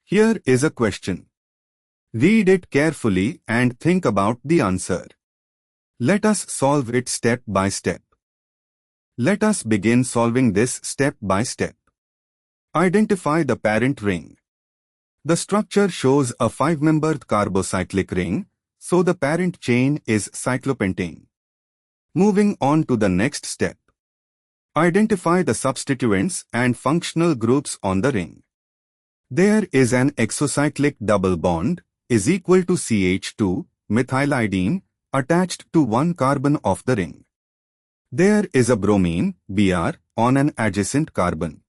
Here is a question. Read it carefully and think about the answer. Let us solve it step by step. Let us begin solving this step by step. Identify the parent ring. The structure shows a 5-membered carbocyclic ring, so the parent chain is cyclopentane. Moving on to the next step. Identify the substituents and functional groups on the ring. There is an exocyclic double bond is equal to CH2, methylidene, attached to one carbon of the ring. There is a bromine, Br, on an adjacent carbon.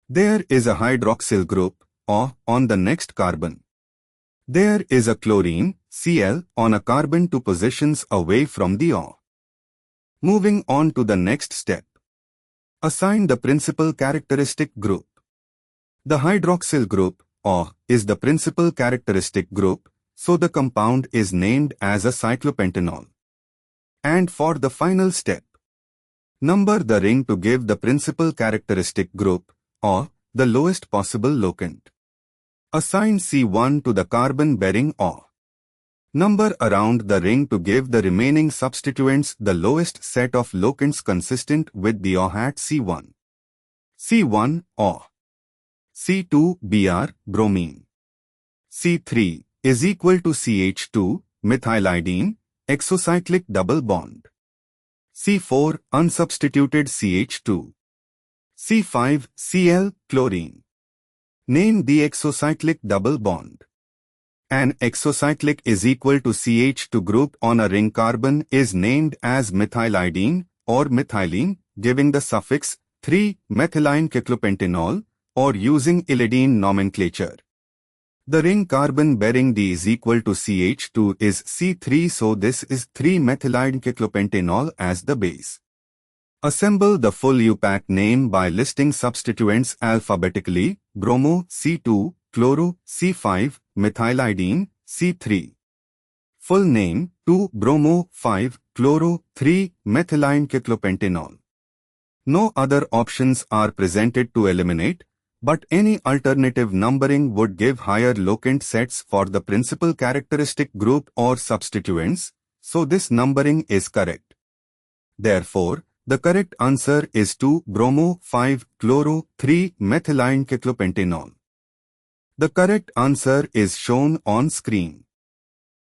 There is a hydroxyl group, O, on the next carbon. There is a chlorine, Cl, on a carbon 2 positions away from the O. Moving on to the next step. Assign the principal characteristic group. The hydroxyl group, O, is the principal characteristic group, so the compound is named as a cyclopentanol. And for the final step, number the ring to give the principal characteristic group, O, the lowest possible locant. Assign C1 to the carbon bearing O. Number around the ring to give the remaining substituents the lowest set of locants consistent with the O hat C1. C1, O. C2, Br, bromine. C3 is equal to CH2, methylidene, exocyclic double bond. C4, unsubstituted CH2. C5, Cl, chlorine. Name the exocyclic double bond. An exocyclic is equal to CH2 group on a ring carbon is named as methylidene or methylene, giving the suffix 3-methylene-cyclopentanol or using IUPAC nomenclature. The ring carbon bearing D is equal to CH2 is C3, so this is 3-methylene-cyclopentanol as the base. Assemble the full IUPAC name by listing substituents alphabetically: bromo C2, chloro C5, methylidene C3. Full name 2-bromo 5-chloro 3-methylene-cyclopentanol. No other options are presented to eliminate, but any alternative numbering would give higher locant sets for the principal characteristic group or substituents, so this numbering is correct. Therefore, the correct answer is 2-bromo 5-chloro 3-methylene-cyclopentanol. The correct answer is shown on screen.